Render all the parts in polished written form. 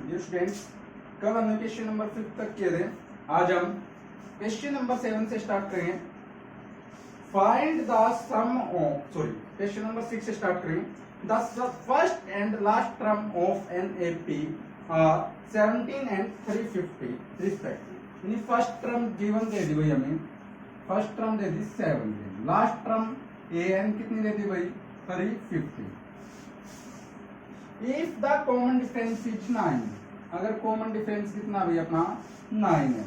ये स्टूडेंट्स, कल हमने क्वेश्चन नंबर 5 तक किए थे। आज हम क्वेश्चन नंबर 7 से स्टार्ट करेंगे। Find the sum of question number 6 से स्टार्ट करेंगे। The first and last term of an A P are 17 and 350 respectively. यानी फर्स्ट टर्म गिवन दे दी भाई हमें, फर्स्ट टर्म दे दी 17, लास्ट टर्म ए एन कितनी दे दी भाई 350। If the common difference is 9, अगर कॉमन डिफरेंस कितना भी अपना 9 है।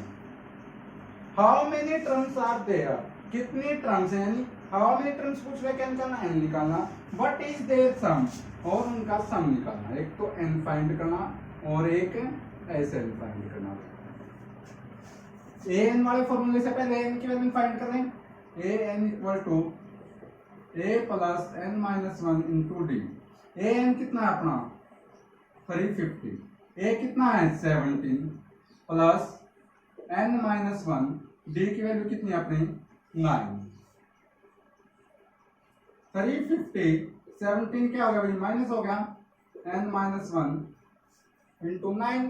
How many terms are there, कितनी टर्म्स है, यानी हाउ मेनी टर्म्स पूछ रहे, क्या निकालना, एन निकालना। व्हाट इज देयर सम, और उनका सम निकालना। एक तो एन फाइंड करना और एक एस एन फाइंड करना। ए एन वाले फॉर्मूले से पहले एन की वैल्यू फाइंड कर रहे हैं। A n equal to a plus n minus 1 into d. A n कितना है अपना 350, ए कितना है 17 प्लस एन माइनस 1, डी की वैल्यू कितनी है अपनी 9। 350 17 क्या हो गया भाई, माइनस हो गया, एन माइनस 1 इंटू 9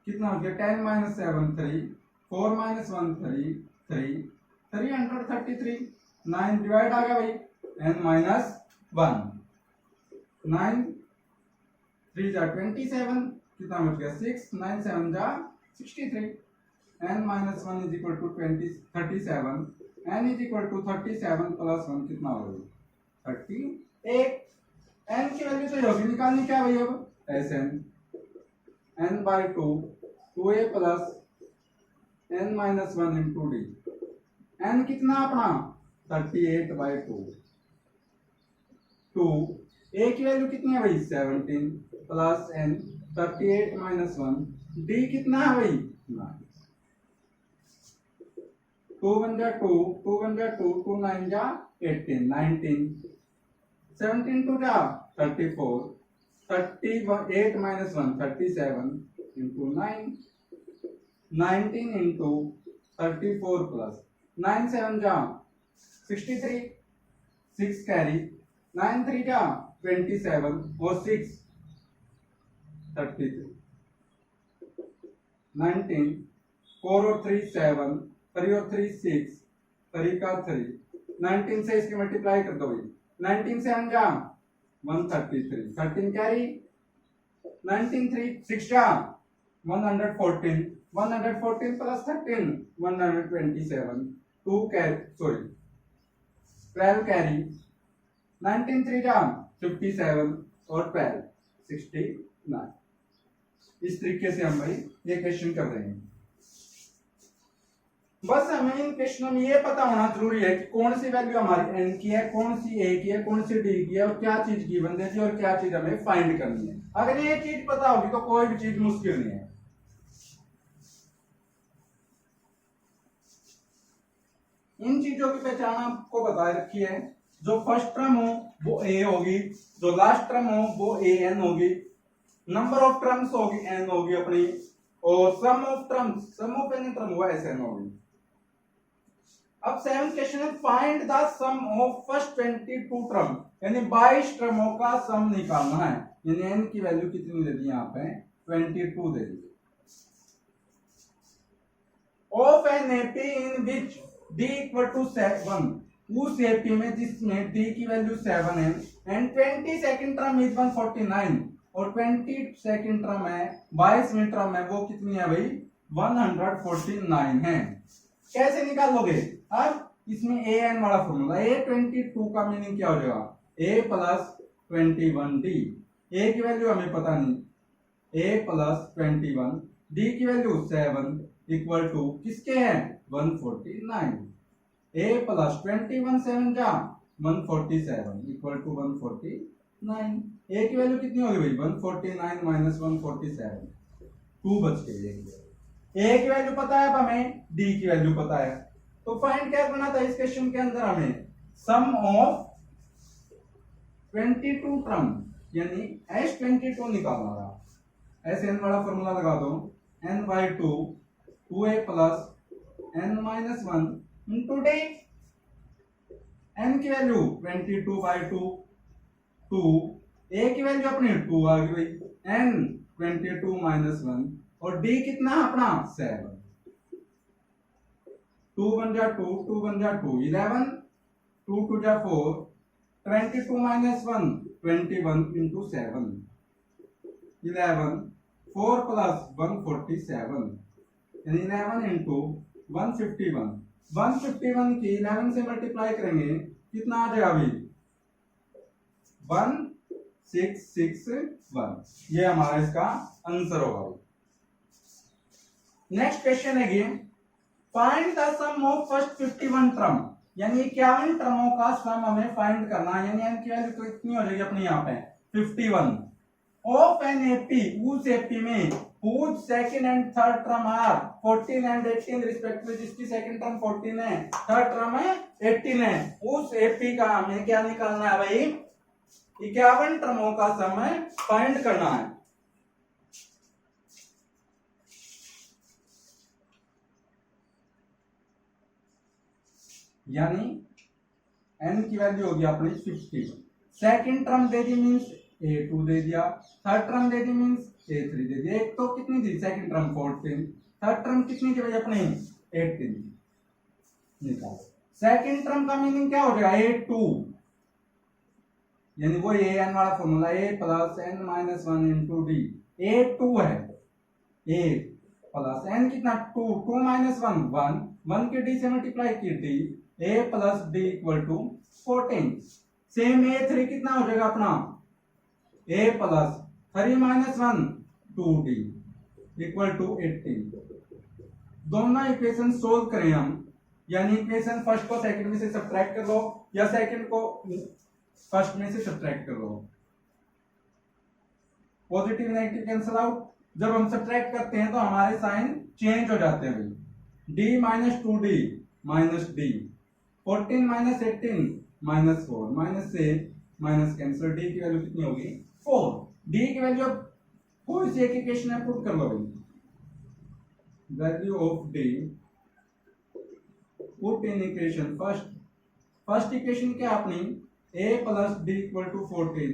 कितना हो गया 10 माइनस 7 3, 4 माइनस 1 3 3, 333। 9 डिवाइड आ गया भाई एन माइनस 1, 9 3 जा 27, कितना बच गया 6, 9 7 जा 63। n minus 1 is equal to 37, n is equal to 37 plus 1 कितना होगा 38। n की वैल्यू तो होगी निकालनी, क्या भाई अब Sn n by 2 2a plus n minus 1 into d. n कितना अपना 38 बाई 2 a की वैल्यू कितनी है भाई 17 प्लस n 38 माइनस 1, d कितना है भाई 9। 2 1 जा 2, 2 1 जा 2, 2 9 जा 18, 19, 17 2 जा 34, 38 माइनस 1 37 इंटू 9, 19 इंटू 34 प्लस 9 7 जा 63, 6 कैरी, 9 3 जा 27 और 6 33, 19 4 और 3 7, 3 और 3 6, 3 का 3, 19 से इसकी मल्टीप्लाई कर दो भाई, 19 से जा 133, 13 कैरी, 19 3 6 जा 114, 114 प्लस 13 127, 2 कैरी 12 कैरी, 19 3 जा 57 और 12 69। इस तरीके से हम भाई ये क्वेश्चन कर रहे हैं। बस हमें इन क्वेश्चनों में ये पता होना जरूरी है कि कौन सी वैल्यू हमारी एन की है, कौन सी ए की है, कौन सी डी की है और क्या चीज गिवन देती है और क्या चीज हमें फाइंड करनी है। अगर ये चीज पता होगी तो कोई भी चीज मुश्किल नहीं है। इन चीजों की पहचान आपको बताए रखी है। जो फर्स्ट टर्म हो वो ए होगी, जो लास्ट टर्म हो वो ए एन होगी, नंबर ऑफ टर्म्स होगी एन होगी अपनी, और sum of terms, sum of any term हुआ एस एन होगी। अब 7th क्वेश्चन है, find the sum of first 22 term, यानी 22 टर्मों का सम निकालना है। यानी एन की वैल्यू कितनी दे दी यहाँ पे 22 दे दी। Of an AP in which d equal to 7, उस एपी में जिसमें डी की वैल्यू 7 है एंड 22nd टर्म इज 149 और 22nd टर्म है 22वीं टर्म है वो कितनी है भाई 149 है। कैसे निकालोगे, अब इसमें ए एन वाला फॉर्मूला, ए 22 का मीनिंग क्या हो जाएगा ए प्लस 21 डी। ए की वैल्यू हमें पता नहीं, ए प्लस 21, डी की वैल्यू 7 इक्वल टू किसके हैं 149, a प्लस 21 7 जा 147 इक्वल टू 149। a की वैल्यू कितनी होगी भाई 149 माइनस 147, 2 बच गई। a की वैल्यू पता है, अब हमें d की वैल्यू पता है, तो फाइंड क्या करना था इस क्वेश्चन के अंदर, हमें सम ऑफ 22 टर्म यानी S22 निकालना था। एस एन वाला फॉर्मूला लगा दो, n by 2 2a plus n minus 1 into d. n की वैल्यू 22 बाई 2, 2 a की वैल्यू अपनी 2 आ गई भाई, n 22 माइनस 1 और d कितना अपना 7, 2 1 जा 2, 2 1 जा 2, 11, 2 2 जा 4, 22 माइनस 1 21 into 7, 11, 4 plus 147, यानी 11 into 151, 151 की 11 से मल्टीप्लाई करेंगे कितना आ जाएगा अभी 1661, ये हमारा इसका आंसर होगा। नेक्स्ट क्वेश्चन है गेम find the sum of first 51 term, यानी 51 टर्मों का सम हमें फाइंड करना है, यानी n की वैल्यू कितनी हो जाएगी अपनी यहाँ पे 51 ऑफ एन एपी, उस एपी में whose second and third term are 14 and 18 respectively, जिसकी सेकंड टर्म 14 है थर्ड टर्म है 18 है, उस एपी का हमें क्या निकालना है भाई 51 टर्मों का समय फाइंड करना है। यानी n की वैल्यू होगी अपनी 50, सेकंड टर्म दे दी मींस a2 दे दिया, थर्ड टर्म दे दी मींस a3 दे दिया। एक तो कितनी थी सेकंड टर्म 14, थर्ड टर्म कितनी थी भाई अपनी 18, निकालो। सेकंड टर्म का मीनिंग क्या हो जाएगा a2, यानी वो an वाला formula a plus n minus 1 into D, a2 है a प्लस n कितना 2, 2 माइनस 1 1, 1 के d से मल्टीप्लाई की d, a plus d equal to 14। Same a3 कितना हो जाएगा अपना a plus 3 minus 1 2d equal to 18। दोनों इक्वेशन सोल्व करें हम, यानी इक्वेशन फर्स्ट को सेकंड में से सब्ट्रैक्ट कर लो या सेकंड को फर्स्ट में से सब्ट्रैक्ट कर लो। पॉजिटिव नेगेटिव कैंसिल आउट, जब हम सब्ट्रैक्ट करते हैं तो हमारे साइन चेंज हो जाते हैं भाई। d minus 2d minus d, 14 minus 18 minus 4 minus से माइनस कैंसिल, d की वैल्यू कितनी होगी 4, d की वैल्यू थोड़ी सी एक इक्वेशन में पुट कर लो भाई, value of d put in equation first, first equation क्या अपनी a plus d equal to 14,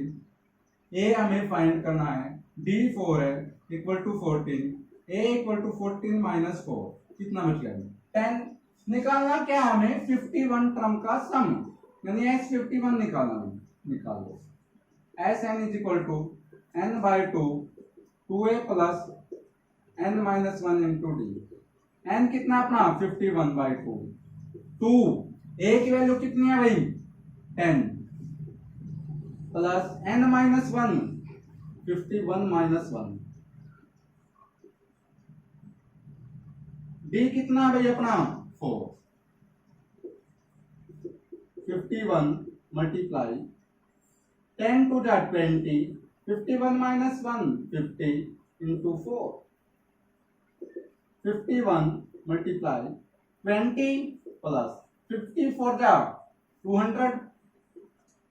a हमें फाइंड करना है, d 4 है equal to 14, a equal to 14 minus 4 कितना बच गया 10। निकालना क्या हमें 51 टर्म का सम, यानी s51 निकालना, निकाल लो। Sn is equal to n by 2 2a plus n minus 1 into d, n कितना अपना 51 बाई 2, 2 a की वैल्यू कितनी है भाई 10 plus n minus 1 51 minus 1, d कितना है भाई अपना 4, 51 मल्टीप्लाई 10 टू जा 20, 51 माइनस 1 50 इंटू 4, 51 मल्टीप्लाई 20 प्लस 54 जा 200,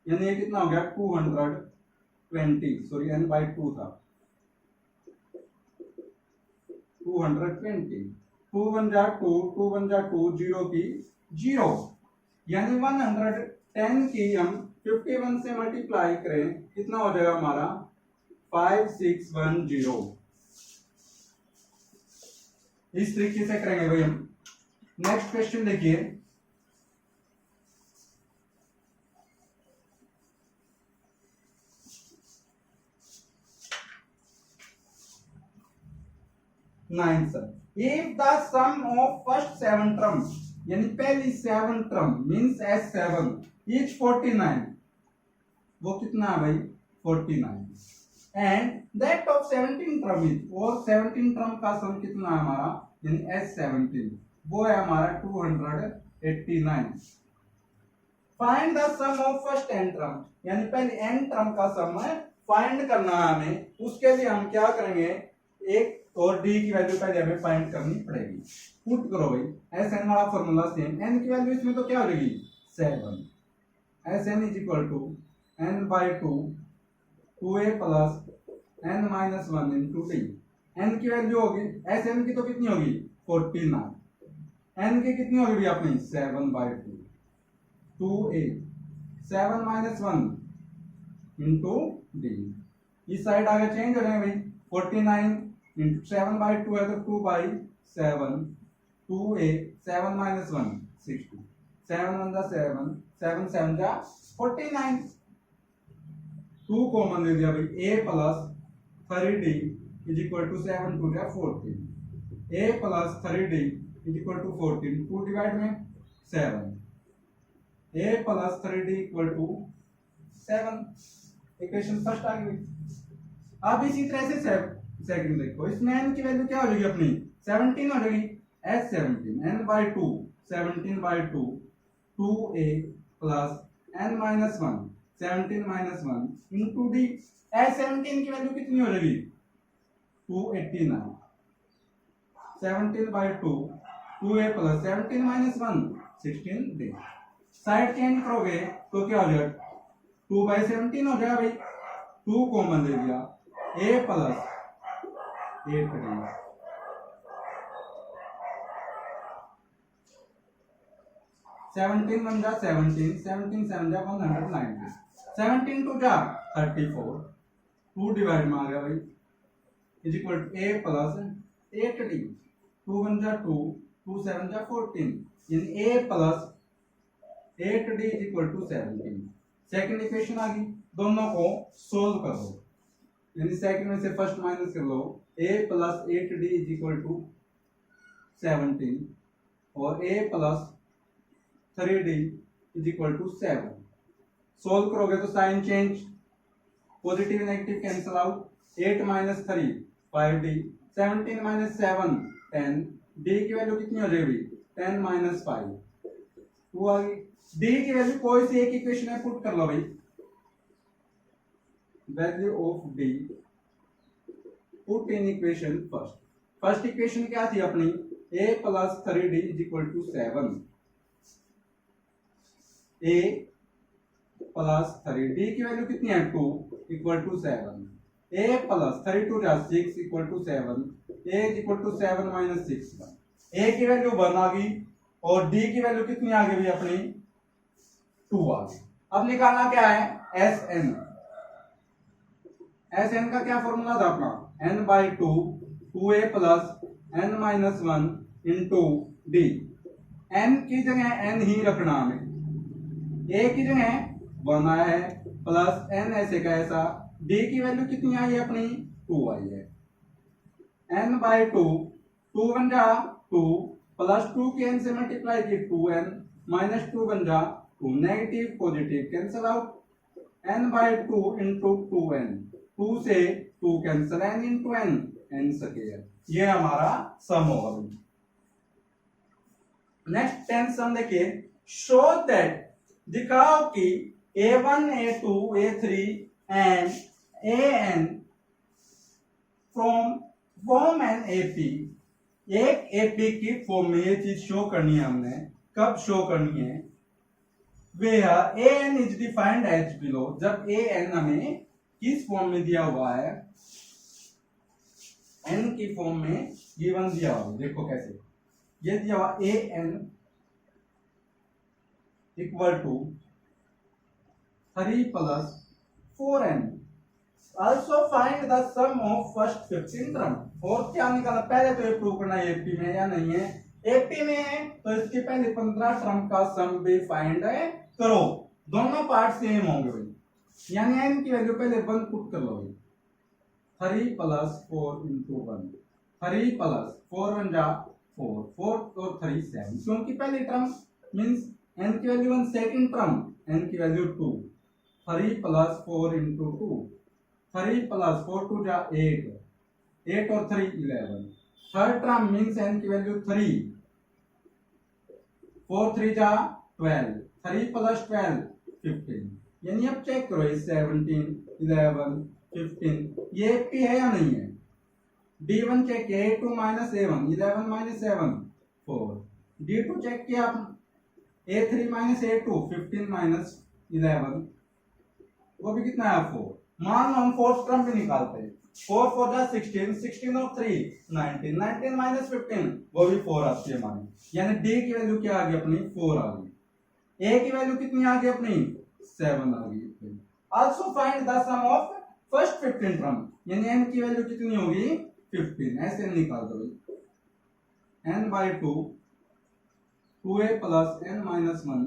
यानी ये कितना हो गया 220, सॉरी n बाई 2 था 220, 2 1 जा 2, 2 1 जा 2, 0 की 0, यानी 110 की हम 51 से मल्टीप्लाई करें कितना हो जाएगा हमारा 5610। इस तरीके से करेंगे भाई हम। नेक्स्ट क्वेश्चन देखिए, nine sir, if the sum of first 7 term, यानी पहली 7 टर्म मींस S7 इज 49, वो कितना है भाई 49, and that of 17 term is, और 17 टर्म का सम कितना है हमारा, यानी S17 वो है हमारा 289। Find the sum of first n term, यानी पहले n टर्म का सम है फाइंड करना है हमें, उसके लिए हम क्या करेंगे एक और d की वैल्यू पहले हमें फाइंड करनी पड़ेगी। पुट करो भाई, Sn वाला फॉर्मूला सेम, n की वैल्यू इसमें तो क्या हो जाएगी 7, Sn is equal to n by 2 2a plus n minus 1 into d, n की वैल्यू होगी Sn की तो कितनी होगी 49, n की कितनी होगी भी अपनी 7 by 2 2a 7 minus 1 into D इस साइड आगे चेंज हो जाएंगे भाई 49 इंटू 7/2 है तो 2/7 2a 7 माइनस 1 60 7 1 7 7 7 49 2 कॉमन ले लिया भाई a plus 3d is equal to 7 2 14 a plus 3d is equal to 14 2 divide में 7 a plus 3d equal to 7 equation first आ गई। अब इसी तरह से सेकंड देखो, इसमें n की वैल्यू क्या हो जाएगी अपनी 17 हो जाएगी s 17 n by 2 17/2 2a plus n minus 1 17 minus 1 into d s 17 की वैल्यू कितनी हो जाएगी 289 17/2 2a plus 17 minus 1 16d। Side change करोगे तो क्या हो जाएगा 2/17 हो जाएगा भाई 2 कॉमन ले लिया a प्लस 8d 17 1 जा 17 17 7 जा 190 17 2 जा 34 2 डिवाइड में आ गया भाई is equal to a plus 8d 2 1 जा 2 2 7 जा 14 यानी a plus 8d is equal to 17। Second equation आ गई, दोनों को सोल्व करो यानी सेकंड में से फर्स्ट माइनस कर लो a plus 8d is equal to 17 और a plus 3d is equal to 7। Solve करोगे तो sign change positive negative cancel out 8 minus 3 5d 17 minus 7 10 d की वैल्यू कितनी हो जाएगी 10 माइनस 5 2 आ गई। d की वैल्यू कोई सी एक इक्वेशन में पुट कर लो भाई value of d put in equation first equation क्या थी अपनी a plus 3d is equal to 7 a plus 3d की वैल्यू कितनी है 2 equal to 7 a plus 3 2 6 equal to 7 a is equal to 7 minus 6 a की वैल्यू 1 आ गई और d की वैल्यू कितनी आ गई अपनी 2 आ गई। अब निकालना क्या है sn का क्या फॉर्मूला था अपना n by 2 2a plus n minus 1 into d n की जगह n ही रखना हमें a की जगह 1 आया है प्लस n ऐसे का ऐसा d की वैल्यू कितनी आई है अपनी 2 आई है n by 2 2 बन जा 2 प्लस 2 की n से मल्टीप्लाई की 2n माइनस 2 बन जा 2 negative positive cancel out n by 2 into 2n 2 से 2 cancel n into n square ये हमारा सम होगा। नेक्स्ट 10 सम देखिए शो दैट दिखाओ कि a1 a2 a3 and an from form an ap एक ap की फॉर्म में ये चीज शो करनी है हमने कब शो करनी है where an is defined as below जब an हमें किस फॉर्म में दिया हुआ है n की फॉर्म में गिवन दिया हुआ है देखो कैसे ये दिया हुआ an equal to 3 plus 4n also find the sum of first 15 term और क्या निकाला पहले तो ये प्रूव करना है एपी में या नहीं है एपी में है तो इसके पहले 15 टर्म का सम भी फाइंड करो दोनों पार्ट सेम होंगे भाई यानी n की वैल्यू पहले 1 पुट कर लो भाई 3 प्लस 4 इंटू 1 3 प्लस 4 1 जा 4 4 और 3 7 क्योंकि पहली टर्म मींस n की वैल्यू 1 सेकंड टर्म n की वैल्यू 2 3 प्लस 4 इंटू 2 3 प्लस 4 2 जा 8 8 और 3 11 थर्ड टर्म मींस n की वैल्यू 3 4 3 जा 12 3 प्लस 12 15 यानी अब चेक करो ये 17 11 15 ये p है या नहीं है d1 चेक किया a2 minus a1 11 minus 7 4 d2 check किया a3 माइनस a2 15 माइनस 11 वो भी कितना है 4 मान लो हम फोर्थ टर्म भी निकालते हैं 4 4 जा 16 16 और 3 19 19 माइनस 15 वो भी 4 आती है हमारी यानी d की वैल्यू क्या आ गई अपनी 4 आ गई a की वैल्यू कितनी आ गई अपनी 7 आ गई। Also find the sum of first 15 term, यानी n की वैल्यू कितनी होगी 15, ऐसे निकाल दो n by 2 2a plus n minus 1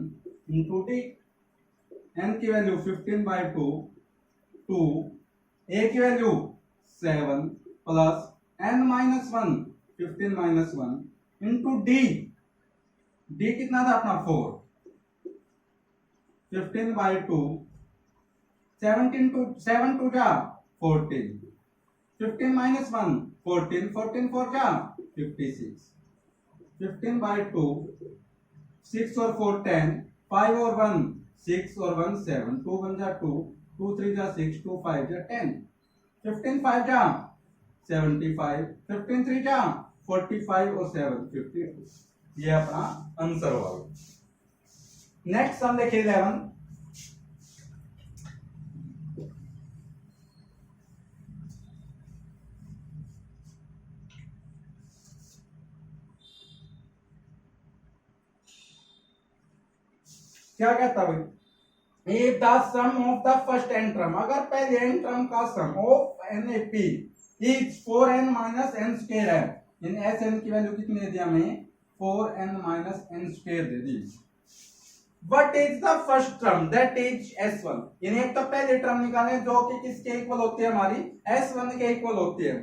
into d, n की वैल्यू 15 by 2 2, a की value 7 plus n minus 1 15 minus 1 into d, d कितना था अपना 4, 15 by 2 17 to 7 to जा 14, 15 minus 1 14, 14 4 जा 56, 15 by 2 6 और 4 10, 5 और 1 6 और 1 7, 2 1 जा 2, 2 3 जा 6, 2 5 जा 10, 15 5 जा 75, 15 3 जा 45 और 7 52, ये अपना आंसर हुआ। नेक्स्ट हम देखिए 11, क्या कहता भाई, if the sum of the first n term, अगर पहले n term का sum of NAP is 4n minus n square है, यानी Sn की वैल्यू कितनी दे दी हमें 4n minus n square they the. What is the first term that is S1, यानी एक तो पहले टर्म निकाले जो कि किसके इक्वल होती है हमारी S1 के इक्वल होती है।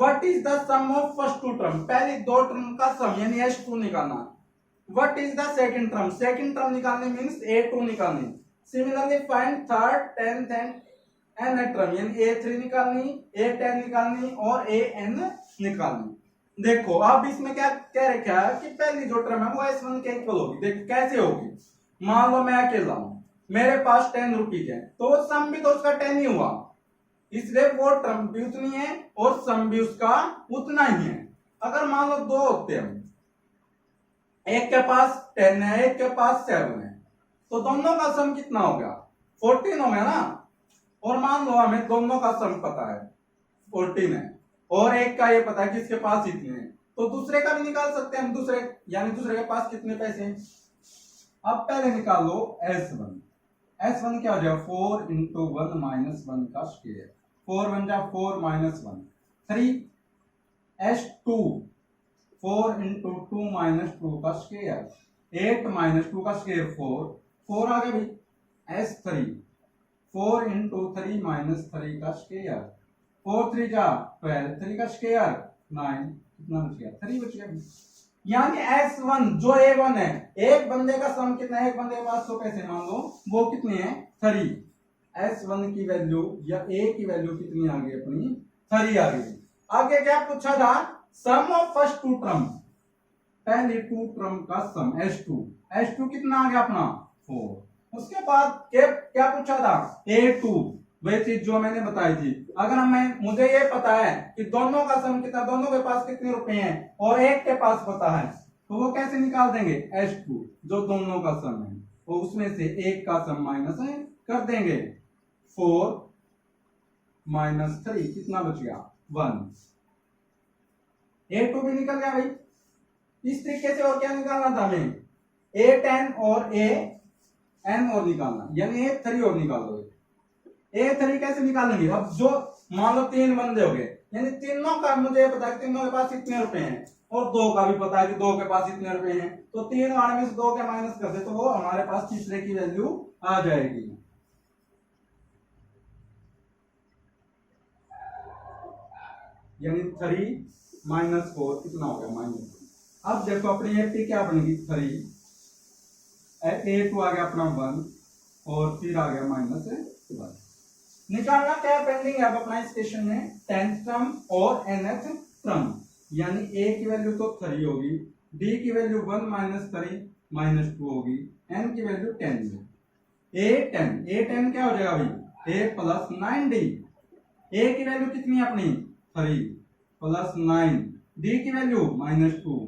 What is the sum of first two term, पहली दो टर्म का सम यानी S2 निकालना। What is the second term, second term निकालने मींस A2 निकालनी। Similarly find third 10th and nth term, यानी A3 निकालनी, A10 निकालनी और AN निकालनी। देखो अब इसमें क्या कह रखा है कि पहली जो टर्म है वो S1 के इक्वल होगी। देखो कैसे होगी, मान लो मैं अकेला हूं, मेरे पास 10 रुपीज है, तो सम भी तो उसका 10 ही हुआ, इसलिए वो टर्म भी उतनी है और सम भी उसका उतना ही है। अगर मान लो दो होते हैं, एक के पास 10 है एक के पास 7 है, तो दोनों का सम कितना हो गया 14 हो गया ना। और मान लो हमें दोनों का सम पता है 14 है और एक का ये पता है कि इसके पास इतने हैं, तो दूसरे का भी निकाल सकते हैं हम, दूसरे यानी दूसरे के पास कितने पैसे हैं। अब पहले निकाल लो S1, S1 क्या हो जाएगा 4 इंटू 1 माइनस 1 का स्क्वायर, 4 बन जा 4 माइनस 1 3, S2 4 इंटू 2 माइनस 2 का स्क्वायर, 8 माइनस 2 का स्क्वायर 4, 4 आ गया भाई। S3 4 इंटू 3 माइनस 3 का स्क्वायर, 4 3 जा 12, 3 का स्क्वायर 9, कितना बच गया 3 बच गया। यानी S1 जो A1 है, एक बंदे का सम कितना है, एक बंदे के पास 100 पैसे मान लो, वो कितने हैं 3। S1 की वैल्यू या A की वैल्यू कितनी आ गई अपनी 3 आ गई। आगे क्या पूछा था, सम ऑफ फर्स्ट टू टर्म, पहले टू टर्म का सम S2 कितना आ गया अपना 4। उसके बाद क्या पूछा था A2, वही चीज जो मैंने बताई थी। अगर मुझे ये पता है कि दोनों का सम कितना, दोनों के पास कितने रुपए हैं और एक के पास पता है, तो वो कैसे निकाल देंगे S2 जो दोनों का सम है, तो उसमें से एक का सम माइनस कर देंगे, 4 माइनस 3 कितना बच गया 1। A2 भी निकल गया भाई। इस तरीके से और क्या निकालना था हमें, A10 और AN और निकालना, यानी A3 और निकाल दो। A3 कैसे निकालेंगे, अब जो मान लो 3 बंदे हो गए, यानी तीनों का मुझे पता है तीनों के पास इतने रुपए हैं और 2 का भी पता है कि 2 के पास इतने रुपए हैं, तो 3 वाले में से 2 के माइनस कर दे तो वो हमारे पास तीसरे की वैल्यू आ जाएगी। यानी 3 माइनस 4 कितना हो गया -4। अब देखो अपनी AP क्या बनेगी 3, A2 आ गया अपना 1 और फिर आ गया -1। निकालना क्या पेंडिंग है अब अपना इस क्वेश्चन में 10th टर्म और nth टर्म, यानी A की वैल्यू तो 3 होगी, D की वैल्यू 1 माइनस 3 माइनस 2 होगी, N की वैल्यू 10 है। A10 क्या हो जाएगा भाई A प्लस 9D, A की वैल्यू कितनी है अपनी 3 प्लस 9, D की वैल्यू -2,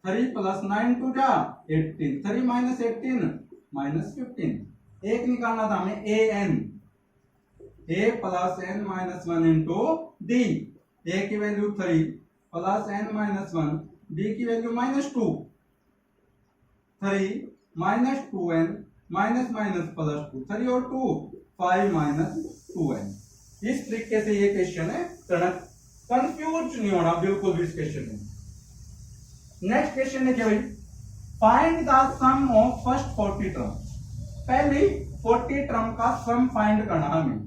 3 प्लस 9 2 जा 18, 3 माइनस 18 माइनस 15। एक निकालना था हमें AN, A plus n minus 1 into D, A की value 3 plus n minus 1, D की value -2, 3 minus 2n minus minus plus 2, 3 और 2 5 माइनस 2n। इस तरीके से ये क्वेश्चन है करना, कंफ्यूज नहीं होना बिल्कुल भी इस क्वेश्चन में। नेक्स्ट क्वेश्चन है क्या भाई, find the sum of first 40 term. पहली 40 टर्म का सम फाइंड करना हमें,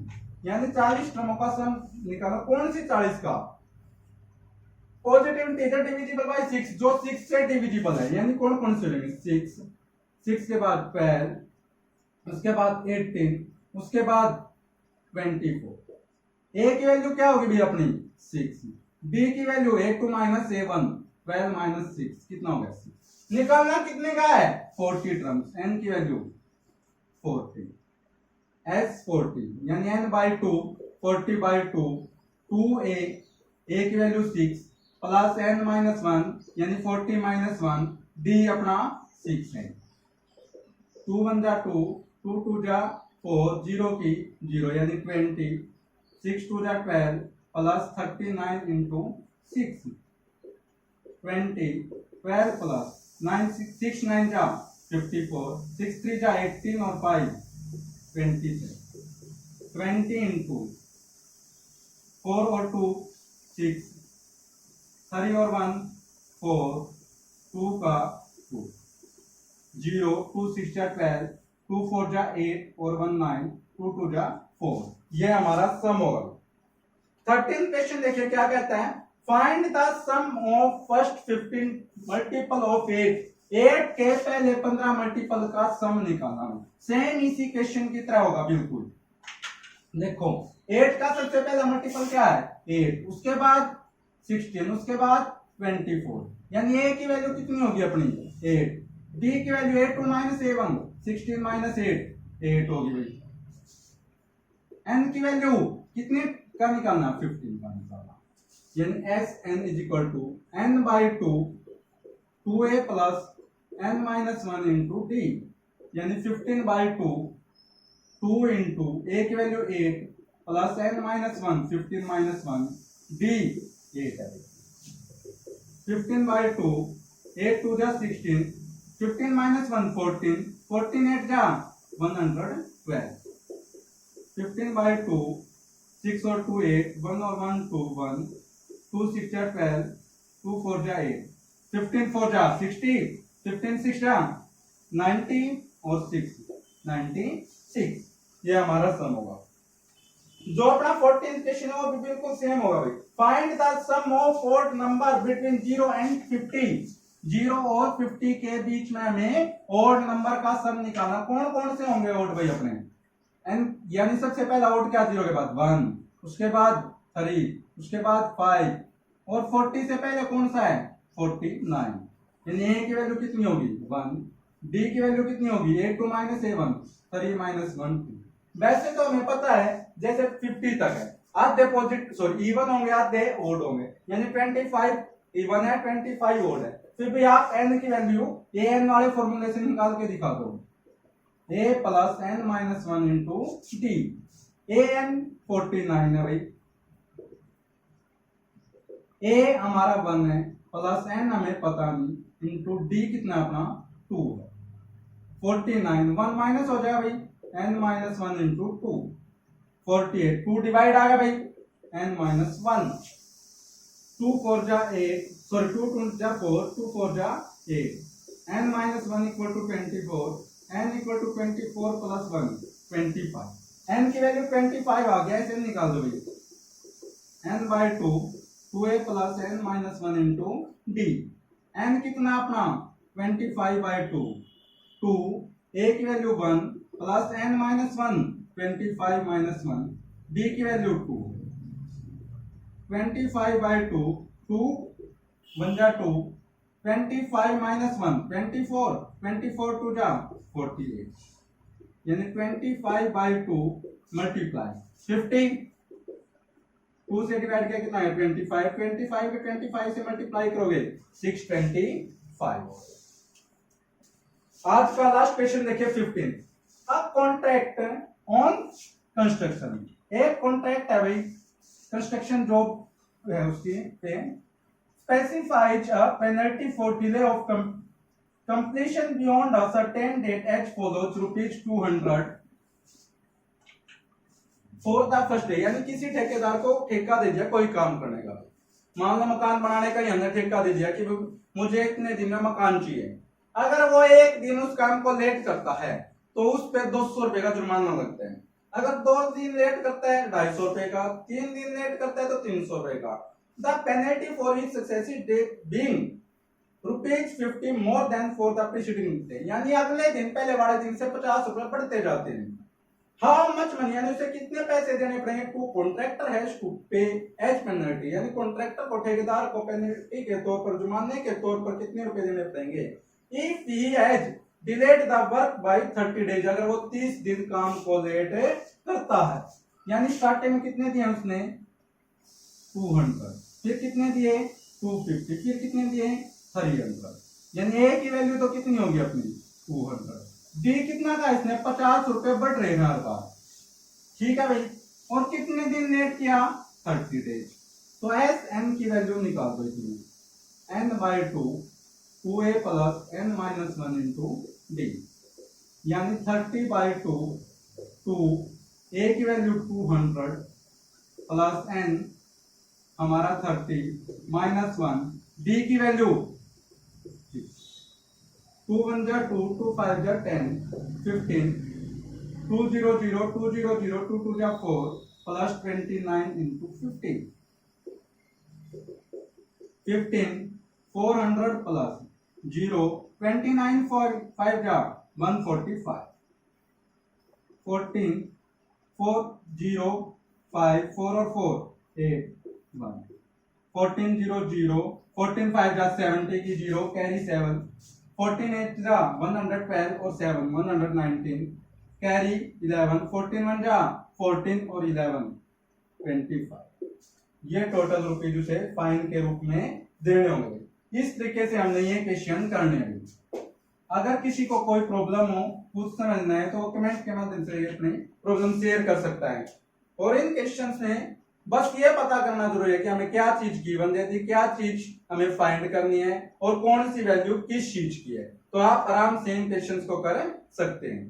यानी 40 टर्मों का सम निकालना। कौन सी 40 का? पॉजिटिव इंटीजर डिविजिबल बाय 6, जो 6 से डिविजिबल है, यानी कौन कौन से लेंगे? 6 के बाद 12, उसके बाद 18, उसके बाद 24। ए की वैल्यू क्या होगी भाई अपनी? 6। बी की value a2 minus a1, 12 minus 6 कितना हो गया? 6। निकालना कितने का है? 40 टर्म्स। n की वैल्यू 40, s 40, यानी n by 2, 40 by 2, 2a, a की वैल्यू 6 प्लस n माइनस 1, यानी 40 माइनस 1, d अपना 6 है। 2 1 जा 2, 2 2 जा 4, 0 की 0, यानी 20, 6 2 जा 12 प्लस 39 इंटू 6, 20, 12 प्लस 9, 6 9 जा 54, 6 3 जा 18 और 5 27, 20 इंटू 4 और 2 6, 3 और 1 4, 2 का 2, 0, 2 6 जा 12, 2 4 जा 8 और 1 9, 2 2 जा 4। ये हमारा सम होगा। 13 क्वेश्चन देखिए क्या कहता है, find the sum of first 15 multiple of 8। 8 के पहले 15 मल्टीपल का सम निकालना है। सेम इसी क्वेश्चन की तरह होगा बिल्कुल। देखो 8 का सबसे पहला मल्टीपल क्या है? 8, उसके बाद 16, उसके बाद 24, यानी a की वैल्यू कितनी होगी अपनी? 8। d की value a2 minus a1, 16 minus 8 होगी भाई। n की वैल्यू कितने का निकालना? 15 का निकालना, यानी S N is equal to n by 2, 2a plus n minus 1 into d, यानी 15 बाई 2, 2 इंटू a की value 8 plus n minus 1, 15 minus 1, d 8 है। 15 बाई 2, 8 2 जा 16, 15 माइनस 1 14, 14 8 जा 112, 15 बाई 2, 6 और 2 8, 1 और 1 2 1, 2 6 जा 12, 2 4 जा 8, 15 4 जा 60, 15 6 जा 90 और 6 96। ये हमारा सम होगा। जो अपना 14th क्वेश्चन है वो भी बिल्कुल सेम होगा भाई। Find the sum of odd number between 0 and 50। 0 और 50 के बीच में हमें ऑड नंबर का सम निकालना। कौन कौन से होंगे ऑड भाई अपने? एंड यानी सबसे पहला ऑड क्या? 0 के बाद 1, उसके बाद 3, उसके बाद 5 और 40 से पहले कौन सा है? 49, यानी a की वैल्यू कितनी होगी? 1, d की वैल्यू कितनी होगी? a2 minus a1, 3 minus 1 2। वैसे तो हमें पता है जैसे 50 तक है, आधे इवन होंगे आधे ओड होंगे, यानी 25 इवन है 25 ओड है। फिर भी आप n की वैल्यू an वाले फॉर्मूले से निकाल के दिखा दो, a plus n minus 1 into D. an 49 है भाई, a हमारा 1 है प्लस n हमें पता नहीं इंटू डी कितना अपना 2 है। 49 1 माइनस हो जाएगा भाई, n माइनस 1 इंटू 2, 48, 2 डिवाइड आ गया भाई, n माइनस 1, 2 4 जा 8, सॉरी 2 2 जा 4, 2 4 जा 8, n minus 1 equal to 24, n equal to 24 plus 1 25, n की वैल्यू 25 आ गया, इसे निकाल दो भाई, n by 2, 2a plus n minus 1 into d. n कितना अपना 25 बाई 2, 2 a की value 1 plus n minus 1, 25 minus 1, d की वैल्यू 2, 25 बाई 2, 2 1 जा 2, 25 माइनस 1 24, 24 2 जा 48, यानी 25 बाई 2 मल्टीप्लाई 50, 2 से डिवाइड किया कितना है? 25, 25 के 25 से मल्टीप्लाई करोगे 625। आज का लास्ट क्वेश्चन देखिए 15। अब कॉन्ट्रैक्ट ऑन कंस्ट्रक्शन, एक कॉन्ट्रैक्ट है भाई कंस्ट्रक्शन जॉब है उसकी पे, specifies a penalty for delay of completion beyond a certain date as follows: ₹200, for the first day, यानी किसी ठेकेदार को ठेका दे दिया कोई काम करने का। मान लो मकान बनाने का ही हमने ठेका दे दिया कि मुझे इतने दिन में मकान चाहिए। अगर वो एक दिन उस काम को लेट करता है तो उस पे 200 रुपए का जुर्माना लगता है। अगर 2 दिन लेट करता है 250 रुपए का, 3 दिन लेट करता है तो 300 रुपए का। The penalty for each successive day being ₹50 more than for the preceding day, यानी अगले दिन पहले वाले दिन से 50 रुपए बढ़ते जाते हैं। हाउ मच मनी, यानी उसे कितने पैसे देने पड़ेंगे टू कॉन्ट्रैक्टर हैज टू पे एज पेनल्टी, यानी कॉन्ट्रैक्टर को ठेकेदार को पेनल्टी के तौर पर, जुर्माने के तौर पर कितने रुपए देने पड़ेंगे। If he has delayed the work by 30 days, अगर वो 30 दिन काम को लेट करता है, यानी स्टार्टिंग में कितने दिए उसने 200, फिर कितने दिए 250, फिर कितने दिए 300, यानी ए की वैल्यू तो कितनी होगी अपनी 200। डी कितना का इसने 50 रुपए बढ़ रहे हैं हर बार, ठीक है भाई। और कितने दिन लेट किया 30 डेज। तो एस एन की वैल्यू निकाल दो इसमें, n by 2 a plus n minus 1 into d, यानी 30/2 2 ए की वैल्यू 200 प्लस एन हमारा 30 माइनस 1 डी की वैल्यू 2 1 जा 2 2 5 जा 10 15 2 0 0 2 0 0 2 2 जा 4 प्लस 29 इंटू 15 400 प्लस 0 29 4 5 जा 145 14 4 0 5 4 और 4 8 1 14 0 0 14 5 जा 70 की 0 कैरी 7 14 8 जा 112 और 7 119 कैरी 11 14 1 जा 14 और 11 25। ये टोटल रुपीज उसे फाइन के रूप में देने होंगे। इस तरीके से हमने ये क्वेश्चन करने हैं। अगर किसी को कोई प्रॉब्लम हो, कुछ समझना है, तो कमेंट के माध्यम से अपनी प्रॉब्लम शेयर कर सकता है। और इन क्वेश्चंस में बस ये पता करना जरूरी है कि हमें क्या चीज गिवन देती है, क्या चीज हमें फाइंड करनी है और कौन सी वैल्यू किस चीज की है, तो आप आराम से इन क्वेश्चंस को कर सकते हैं।